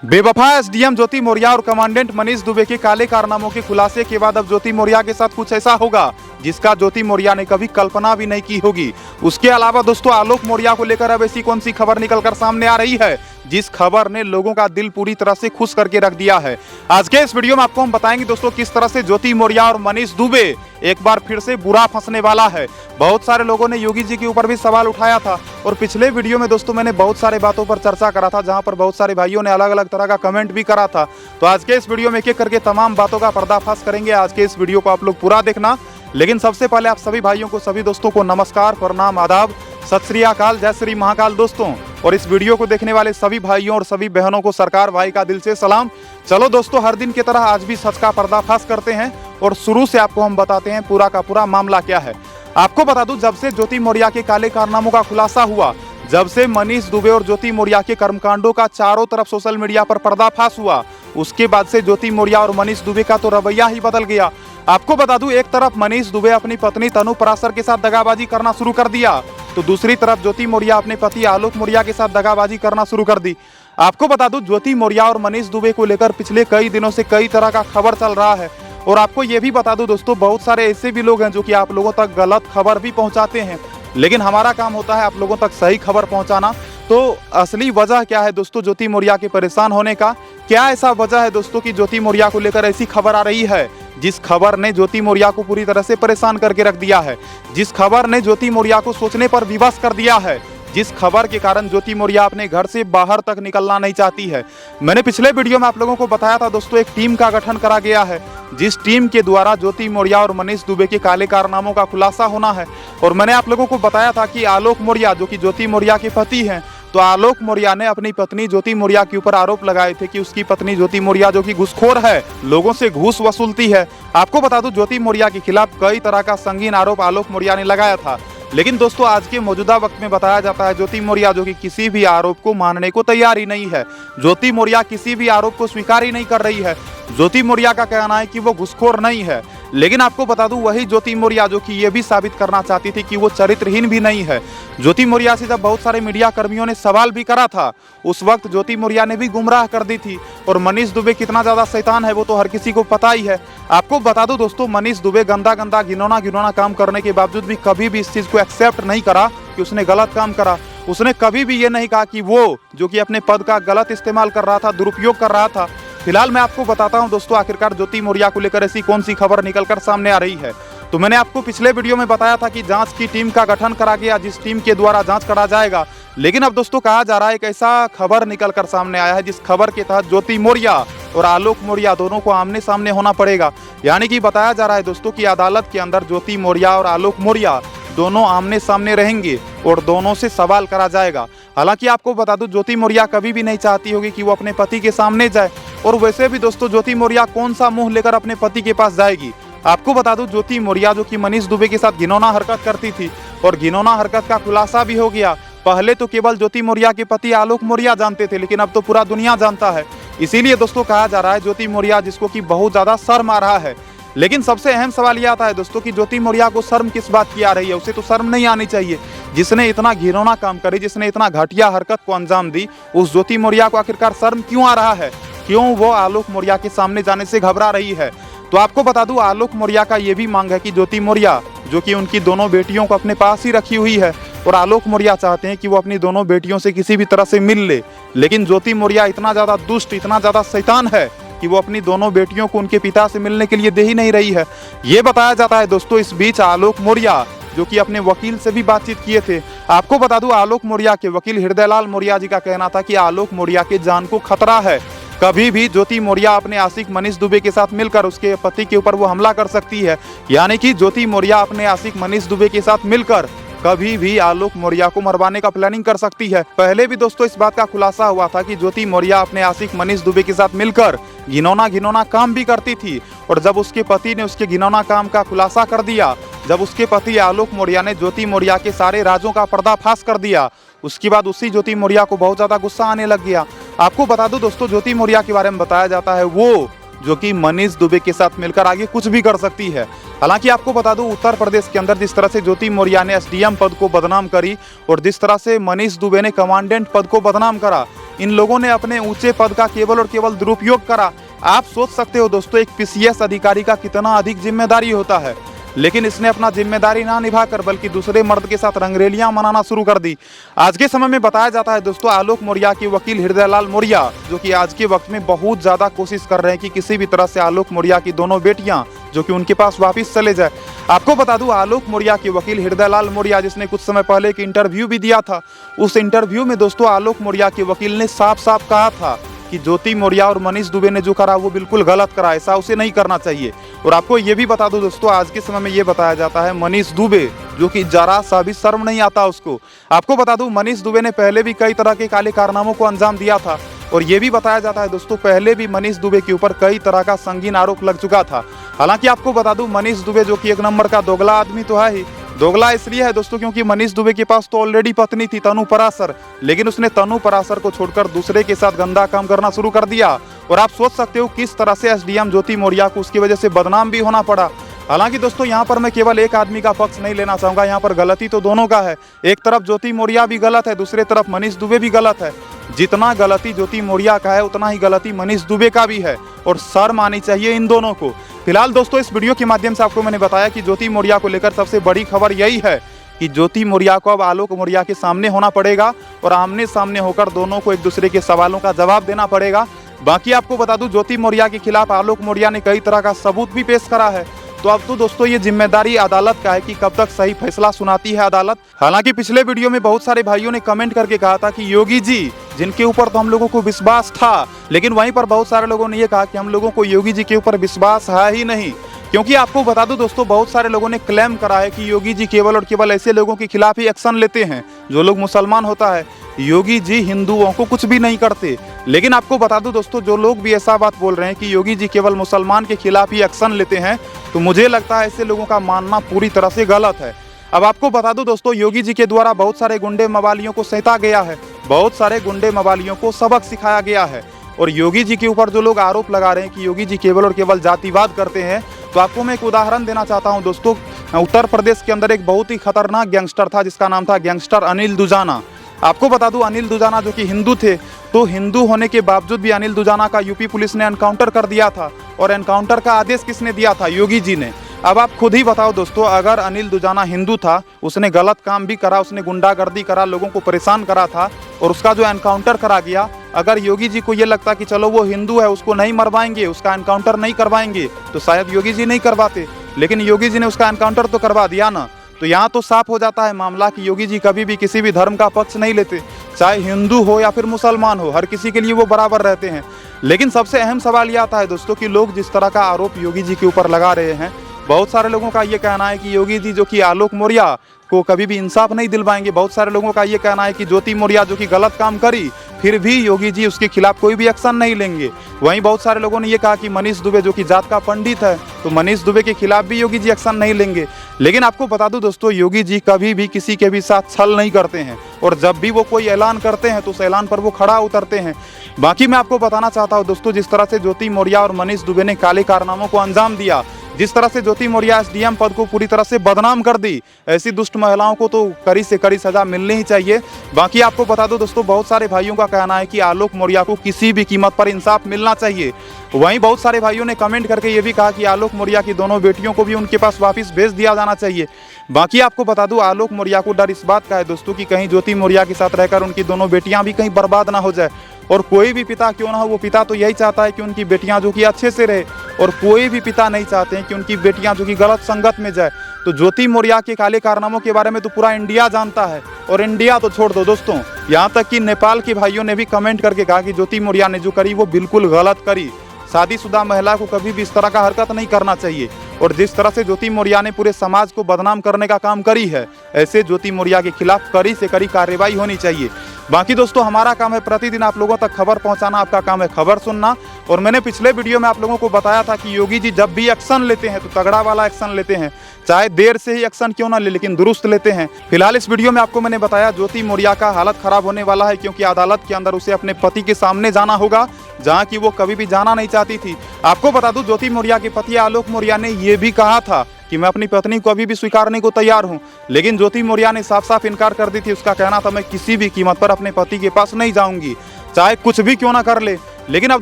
बेवफा एसडीएम ज्योति मौर्य और कमांडेंट मनीष दुबे के काले कारनामों के खुलासे के बाद अब ज्योति मौर्य के साथ कुछ ऐसा होगा जिसका ज्योति मौर्य ने कभी कल्पना भी नहीं की होगी। उसके अलावा दोस्तों आलोक मौर्य को लेकर अब ऐसी कौन सी खबर निकलकर सामने आ रही है जिस खबर ने लोगों का दिल पूरी तरह से खुश करके रख दिया है। आज के इस वीडियो में आपको हम बताएंगे दोस्तों किस तरह से ज्योति मौर्य और मनीष दुबे एक बार फिर से बुरा फंसने वाला है। बहुत सारे लोगों ने योगी जी के ऊपर भी सवाल उठाया था और पिछले वीडियो में दोस्तों मैंने बहुत सारे बातों पर चर्चा करा था जहां पर बहुत सारे भाइयों ने अलग अलग तरह का कमेंट भी करा था। तो आज के इस वीडियो में एक एक करके तमाम बातों का पर्दाफाश करेंगे। आज के इस वीडियो को आप लोग पूरा देखना। लेकिन सबसे पहले आप सभी भाइयों को, सभी दोस्तों को नमस्कार, प्रणाम, आदाब, सत श्री अकाल, जय श्री महाकाल दोस्तों। और इस वीडियो को देखने वाले सभी भाइयों और सभी बहनों को सरकार भाई का दिल से सलाम। चलो दोस्तों, हर दिन की तरह आज भी सच का पर्दाफाश करते हैं और शुरू से आपको हम बताते हैं पूरा का पूरा मामला क्या है। आपको बता दूं, जब से ज्योति मौर्य के काले कारनामों का खुलासा हुआ, जब से मनीष दुबे और ज्योति मौर्य के कर्मकांडों का चारों तरफ सोशल मीडिया पर पर्दाफाश हुआ, उसके बाद से ज्योति मौर्य और मनीष दुबे का तो रवैया ही बदल गया। आपको बता दूं, एक तरफ मनीष दुबे अपनी पत्नी तनु पराशर के साथ दगाबाजी करना शुरू कर दिया तो दूसरी तरफ ज्योति मौर्य अपने पति आलोक मौर्य के साथ दगाबाजी करना शुरू कर दी। आपको बता दूं, ज्योति मौर्य और मनीष दुबे को लेकर पिछले कई दिनों से कई तरह का खबर चल रहा है। और आपको ये भी बता दूं दोस्तों, बहुत सारे ऐसे भी लोग हैं जो कि आप लोगों तक गलत खबर भी पहुंचाते हैं, लेकिन हमारा काम होता है आप लोगों तक सही खबर पहुंचाना। तो असली वजह क्या है दोस्तों ज्योति मौर्य के परेशान होने का? क्या ऐसा वजह है दोस्तों कि ज्योति मौर्य को लेकर ऐसी खबर आ रही है जिस खबर ने ज्योति मौर्य को पूरी तरह से परेशान करके रख दिया है, जिस खबर ने ज्योति मौर्य को सोचने पर विवश कर दिया है, जिस खबर के कारण ज्योति मौर्य अपने घर से बाहर तक निकलना नहीं चाहती है? मैंने पिछले वीडियो में आप लोगों को बताया था दोस्तों, एक टीम का गठन करा गया है जिस टीम के द्वारा ज्योति मौर्य और मनीष दुबे के काले कारनामों का खुलासा होना है। और मैंने आप लोगों को बताया था कि आलोक मौर्य जो कि ज्योति मौर्य के पति हैं, तो आलोक मौर्य ने अपनी पत्नी ज्योति मौर्य के ऊपर आरोप लगाए थे कि उसकी पत्नी ज्योति मौर्य जो कि घूसखोर है, लोगों से घूस वसूलती है। आपको बता दूं, ज्योति मौर्य के खिलाफ कई तरह का संगीन आरोप आलोक मौर्य ने लगाया था। लेकिन दोस्तों आज के मौजूदा वक्त में बताया जाता है ज्योति मौर्य जो कि किसी भी आरोप को मानने को तैयार ही नहीं है। ज्योति मौर्य किसी भी आरोप को स्वीकार ही नहीं कर रही है। ज्योति मौर्य का कहना है कि वो घुसखोर नहीं है। लेकिन आपको बता दूं, वही ज्योति मौर्य जो कि ये भी साबित करना चाहती थी कि वो चरित्रहीन भी नहीं है। ज्योति मौर्य से जब बहुत सारे मीडिया कर्मियों ने सवाल भी करा था, उस वक्त ज्योति मौर्य ने भी गुमराह कर दी थी। और मनीष दुबे कितना ज्यादा शैतान है वो तो हर किसी को पता ही है। आपको बता दूं दोस्तों, मनीष दुबे गंदा गंदा घिनौना काम करने के बावजूद भी कभी भी इस चीज को एक्सेप्ट नहीं करा कि उसने गलत काम करा। उसने कभी भी ये नहीं कहा कि वो जो कि अपने पद का गलत इस्तेमाल कर रहा था, दुरुपयोग कर रहा था। फिलहाल मैं आपको बताता हूं दोस्तों आखिरकार ज्योति मौर्य को लेकर ऐसी कौन सी खबर निकलकर सामने आ रही है। तो मैंने आपको पिछले वीडियो में बताया था कि जांच की टीम का गठन करा गया जिस टीम के द्वारा जांच करा जाएगा। लेकिन अब दोस्तों कहा जा रहा है एक ऐसा खबर निकलकर सामने आया है जिस खबर के तहत ज्योति मौर्य और आलोक मौर्य दोनों को आमने सामने होना पड़ेगा। यानी कि बताया जा रहा है दोस्तों कि अदालत के अंदर ज्योति मौर्य और आलोक मौर्य दोनों आमने सामने रहेंगे और दोनों से सवाल करा जाएगा। हालांकि आपको बता दूं, ज्योति मौर्य कभी भी नहीं चाहती होगी कि वो अपने पति के सामने जाए। और वैसे भी दोस्तों ज्योति मौर्य कौन सा मुंह लेकर अपने पति के पास जाएगी? आपको बता दूं, ज्योति मौर्य जो कि मनीष दुबे के साथ घिनौना हरकत करती थी और घिनौना हरकत का खुलासा भी हो गया। पहले तो केवल ज्योति मौर्य के पति आलोक मौर्य जानते थे, लेकिन अब तो पूरा दुनिया जानता है। इसीलिए दोस्तों कहा जा रहा है ज्योति मौर्य जिसको कि बहुत ज्यादा शर्म आ रहा है। लेकिन सबसे अहम सवाल यह आता है दोस्तों कि ज्योति मौर्य को शर्म किस बात की आ रही है? उसे तो शर्म नहीं आनी चाहिए। जिसने इतना घिनौना काम करी, जिसने इतना घटिया हरकत को अंजाम दी, उस ज्योति मौर्य को आखिरकार शर्म क्यों आ रहा है? क्यों वो आलोक मौर्य के सामने जाने से घबरा रही है? तो आपको बता दूं, आलोक मौर्य का ये भी मांग है कि ज्योति मौर्य जो कि उनकी दोनों बेटियों को अपने पास ही रखी हुई है और आलोक मौर्य चाहते हैं कि वो अपनी दोनों बेटियों से किसी भी तरह से मिल ले। लेकिन ज्योति मौर्य इतना ज्यादा दुष्ट, इतना ज्यादा शैतान है कि वो अपनी दोनों बेटियों को उनके पिता से मिलने के लिए दे ही नहीं रही है। ये बताया जाता है दोस्तों इस बीच आलोक मौर्य जो कि अपने वकील से भी बातचीत किए थे। आपको बता दूं, आलोक मौर्य के वकील हृदयलाल मौर्य जी का कहना था कि आलोक मौर्य के जान को खतरा है। कभी भी ज्योति मौर्य अपने आशिक मनीष दुबे के साथ मिलकर उसके पति के ऊपर वो हमला कर सकती है। यानी कि ज्योति मौर्य अपने आशिक मनीष दुबे के साथ मिलकर कभी भी आलोक मौर्य को मरवाने का प्लानिंग कर सकती है। पहले भी दोस्तों इस बात का खुलासा हुआ था कि ज्योति मौर्य अपने आशिक मनीष दुबे के साथ मिलकर घिनौना काम भी करती थी। और जब उसके पति ने उसके घिनौना काम का खुलासा कर दिया, जब उसके पति आलोक मौर्य ने ज्योति मौर्य के सारे राजों का पर्दाफाश कर दिया, उसके बाद उसी ज्योति मौर्य को बहुत ज्यादा गुस्सा आने लग गया। आपको बता दूं दोस्तों, ज्योति मौर्य के बारे में बताया जाता है वो जो कि मनीष दुबे के साथ मिलकर आगे कुछ भी कर सकती है। हालांकि आपको बता दूं, उत्तर प्रदेश के अंदर जिस तरह से ज्योति मौर्य ने एसडीएम पद को बदनाम करी और जिस तरह से मनीष दुबे ने कमांडेंट पद को बदनाम करा, इन लोगों ने अपने ऊंचे पद का केवल और केवल दुरुपयोग करा। आप सोच सकते हो दोस्तों, एक पीसीएस अधिकारी का कितना अधिक जिम्मेदारी होता है, लेकिन इसने अपना जिम्मेदारी ना निभाकर बल्कि दूसरे मर्द के साथ रंगरेलियां मनाना शुरू कर दी। आज के समय में बताया जाता है दोस्तों, आलोक मौर्य के वकील हृदयलाल मौर्य, जो कि आज के वक्त में बहुत ज़्यादा कोशिश कर रहे हैं कि किसी भी तरह से आलोक मौर्य की दोनों बेटियां जो कि उनके पास वापस चले जाए। आपको बता दूं, आलोक मौर्य के वकील हृदयलाल मौर्य, जिसने कुछ समय पहले एक इंटरव्यू भी दिया था, उस इंटरव्यू में दोस्तों आलोक मौर्य के वकील ने साफ साफ कहा था कि ज्योति मौर्य और मनीष दुबे ने जो करा वो बिल्कुल गलत करा, ऐसा उसे नहीं करना चाहिए। और आपको ये भी बता दो दोस्तों, आज के समय में ये बताया जाता है मनीष दुबे, जो कि जरा सा भी शर्म नहीं आता उसको। आपको बता दूं, मनीष दुबे ने पहले भी कई तरह के काले कारनामों को अंजाम दिया था और ये भी बताया जाता है दोस्तों, पहले भी मनीष दुबे के ऊपर कई तरह का संगीन आरोप लग चुका था। हालांकि आपको बता दूं, मनीष दुबे जो कि एक नंबर का दोगला आदमी तो है ही। दोगला इसलिए है दोस्तों क्योंकि मनीष दुबे के पास तो ऑलरेडी पत्नी थी तनु पराशर, लेकिन उसने तनु पराशर को छोड़कर दूसरे के साथ गंदा काम करना शुरू कर दिया। और आप सोच सकते हो किस तरह से एसडीएम ज्योति मौर्य को उसकी वजह से बदनाम भी होना पड़ा। हालांकि दोस्तों, यहाँ पर मैं केवल एक आदमी का पक्ष नहीं लेना चाहूँगा, यहाँ पर गलती तो दोनों का है। एक तरफ ज्योति मौर्य भी गलत है, दूसरे तरफ मनीष दुबे भी गलत है। जितना गलती ज्योति मौर्य का है उतना ही गलती मनीष दुबे का भी है और शर्म आनी चाहिए इन दोनों को। फिलहाल दोस्तों, इस वीडियो के माध्यम से आपको मैंने बताया कि ज्योति मौर्य को लेकर सबसे बड़ी खबर यही है कि ज्योति मौर्य को अब आलोक मौर्य के सामने होना पड़ेगा और आमने सामने होकर दोनों को एक दूसरे के सवालों का जवाब देना पड़ेगा। बाकी आपको बता दूं, ज्योति मौर्य के खिलाफ आलोक मौर्य ने कई तरह का सबूत भी पेश करा है। तो अब तो दोस्तों ये जिम्मेदारी अदालत का है कि कब तक सही फैसला सुनाती है अदालत। हालांकि पिछले वीडियो में बहुत सारे भाइयों ने कमेंट करके कहा था कि योगी जी, जिनके ऊपर तो हम लोगों को विश्वास था, लेकिन वहीं पर बहुत सारे लोगों ने ये कहा कि हम लोगों को योगी जी के ऊपर विश्वास है ही नहीं। क्योंकि आपको बता दूं दोस्तों, बहुत सारे लोगों ने क्लेम करा है कि योगी जी केवल और केवल ऐसे लोगों के खिलाफ ही एक्शन लेते हैं जो लोग मुसलमान होता है। योगी जी हिंदुओं को कुछ भी नहीं करते। लेकिन आपको बता दूं दोस्तों, जो लोग भी ऐसा बात बोल रहे हैं कि योगी जी केवल मुसलमान के खिलाफ ही एक्शन लेते हैं, तो मुझे लगता है ऐसे लोगों का मानना पूरी तरह से गलत है। अब आपको बता दूं दोस्तों, योगी जी के द्वारा बहुत सारे गुंडे मवालियों को सहता गया है, बहुत सारे गुंडे मवालियों को सबक सिखाया गया है। और योगी जी के ऊपर जो लोग आरोप लगा रहे हैं कि योगी जी केवल और केवल जातिवाद करते हैं, तो आपको मैं एक उदाहरण देना चाहता हूं दोस्तों। उत्तर प्रदेश के अंदर एक बहुत ही खतरनाक गैंगस्टर था जिसका नाम था गैंगस्टर अनिल दुजाना। आपको बता दूं, अनिल दुजाना जो कि हिंदू थे, तो हिंदू होने के बावजूद भी अनिल दुजाना का यूपी पुलिस ने एनकाउंटर कर दिया था। और एनकाउंटर का आदेश किसने दिया था? योगी जी ने। अब आप खुद ही बताओ दोस्तों, अगर अनिल दुजाना हिंदू था, उसने गलत काम भी करा, उसने गुंडागर्दी करा, लोगों को परेशान करा था और उसका जो एनकाउंटर करा गया, अगर योगी जी को ये लगता कि चलो वो हिंदू है, उसको नहीं मरवाएंगे, उसका एनकाउंटर नहीं करवाएंगे, तो शायद योगी जी नहीं करवाते। लेकिन योगी जी ने उसका एनकाउंटर तो करवा दिया ना। तो यहाँ तो साफ हो जाता है मामला कि योगी जी कभी भी किसी भी धर्म का पक्ष नहीं लेते, चाहे हिंदू हो या फिर मुसलमान हो, हर किसी के लिए वो बराबर रहते हैं। लेकिन सबसे अहम सवाल ये आता है दोस्तों कि लोग जिस तरह का आरोप योगी जी के ऊपर लगा रहे हैं, बहुत सारे लोगों का ये कहना है कि योगी जी जो कि आलोक मौर्य को कभी भी इंसाफ नहीं दिलवाएंगे। बहुत सारे लोगों का ये कहना है कि ज्योति मौर्य जो कि गलत काम करी, फिर भी योगी जी उसके खिलाफ कोई भी एक्शन नहीं लेंगे। वहीं बहुत सारे लोगों ने ये कहा कि मनीष दुबे जो कि जात का पंडित है, तो मनीष दुबे के खिलाफ भी योगी जी एक्शन नहीं लेंगे। लेकिन आपको बता दूं दोस्तों, योगी जी कभी भी किसी के भी साथ छल नहीं करते हैं और जब भी वो कोई ऐलान करते हैं तो उस ऐलान पर वो खड़ा उतरते हैं। बाकी मैं आपको बताना चाहता हूँ दोस्तों, जिस तरह से ज्योति मौर्य और मनीष दुबे ने काले कारनामों को अंजाम दिया, जिस तरह से ज्योति मौर्य एसडीएम पद को पूरी तरह से बदनाम कर दी, ऐसी दुष्ट महिलाओं को तो कड़ी से कड़ी सजा मिलनी ही चाहिए। बाकी आपको बता दो दोस्तों, बहुत सारे भाइयों का कहना है कि आलोक मौर्य को किसी भी कीमत पर इंसाफ मिलना चाहिए। वहीं बहुत सारे भाइयों ने कमेंट करके ये भी कहा कि आलोक मौर्य की दोनों बेटियों को भी उनके पास वापस भेज दिया जाना चाहिए। बाकी आपको बता दूं, आलोक मौर्य को डर इस बात का है दोस्तों कि कहीं ज्योति मौर्य के साथ रहकर उनकी दोनों बेटियां भी कहीं बर्बाद ना हो जाए। और कोई भी पिता क्यों ना हो, वो पिता तो यही चाहता है कि उनकी बेटियां जो कि अच्छे से रहे, और कोई भी पिता नहीं चाहते हैं कि उनकी बेटियां जो कि गलत संगत में जाए। तो ज्योति मौर्य के काले कारनामों के बारे में तो पूरा इंडिया जानता है, और इंडिया तो छोड़ दो दोस्तों, यहाँ तक कि नेपाल के भाइयों ने भी कमेंट करके कहा कि ज्योति मौर्य ने जो करी वो बिल्कुल गलत करी। शादीशुदा महिला को कभी भी इस तरह का हरकत नहीं करना चाहिए। और जिस तरह से ज्योति मौर्य ने पूरे समाज को बदनाम करने का काम करी है, ऐसे ज्योति मौर्य के खिलाफ कड़ी से कड़ी कार्रवाई होनी चाहिए। बाकी दोस्तों हमारा काम है प्रतिदिन आप लोगों तक खबर पहुंचाना, आपका काम है खबर सुनना। और मैंने पिछले वीडियो में आप लोगों को बताया था कि योगी जी जब भी एक्शन लेते हैं तो तगड़ा वाला एक्शन लेते हैं, चाहे देर से ही एक्शन क्यों ना ले लेकिन दुरुस्त लेते हैं। फिलहाल इस वीडियो में आपको मैंने बताया ज्योति मौर्य का हालत खराब होने वाला है, क्योंकि अदालत के अंदर उसे अपने पति के सामने जाना होगा, जहां की वो कभी भी जाना नहीं चाहती थी। आपको बता दूं ज्योति मौर्य के पति आलोक मौर्य ने यह भी कहा था कि मैं अपनी पत्नी को अभी भी स्वीकारने को तैयार हूं, लेकिन ज्योति मौर्य ने साफ साफ इनकार कर दी थी। उसका कहना था मैं किसी भी कीमत पर अपने पति के पास नहीं जाऊंगी, चाहे कुछ भी क्यों ना कर ले। लेकिन अब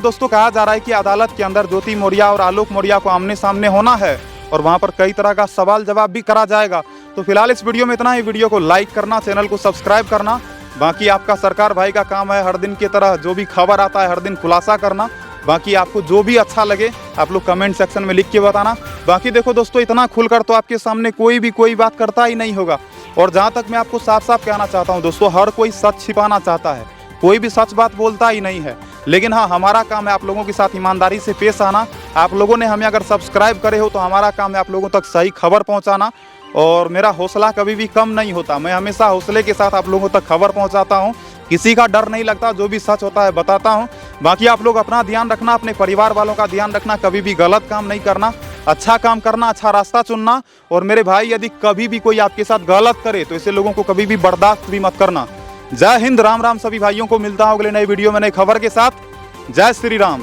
दोस्तों कहा जा रहा है कि अदालत के अंदर ज्योति मौर्य और आलोक मौर्य को आमने सामने होना है और वहां पर कई तरह का सवाल जवाब भी करा जाएगा। तो फिलहाल इस वीडियो में इतना ही। वीडियो को लाइक करना, चैनल को सब्सक्राइब करना। बाकी आपका सरकार भाई का काम है हर दिन की तरह जो भी खबर आता है हर दिन खुलासा करना। बाकी आपको जो भी अच्छा लगे आप लोग कमेंट सेक्शन में लिख के बताना। बाकी देखो दोस्तों इतना खुलकर तो आपके सामने कोई बात करता ही नहीं होगा। और जहाँ तक मैं आपको साफ साफ कहना चाहता हूँ दोस्तों, हर कोई सच छिपाना चाहता है, कोई भी सच बात बोलता ही नहीं है। लेकिन हाँ, हमारा काम है आप लोगों के साथ ईमानदारी से पेश आना। आप लोगों ने हमें अगर सब्सक्राइब करे हो तो हमारा काम है आप लोगों तक सही खबर पहुँचाना। और मेरा हौसला कभी भी कम नहीं होता, मैं हमेशा हौसले के साथ आप लोगों तक खबर पहुँचाता हूँ। किसी का डर नहीं लगता, जो भी सच होता है बताता हूँ। बाकी आप लोग अपना ध्यान रखना, अपने परिवार वालों का ध्यान रखना, कभी भी गलत काम नहीं करना, अच्छा काम करना, अच्छा रास्ता चुनना। और मेरे भाई यदि कभी भी कोई आपके साथ गलत करे तो ऐसे लोगों को कभी भी बर्दाश्त भी मत करना। जय हिंद, राम राम सभी भाइयों को। मिलता हूँ अगले नए वीडियो में नई खबर के साथ। जय श्री राम।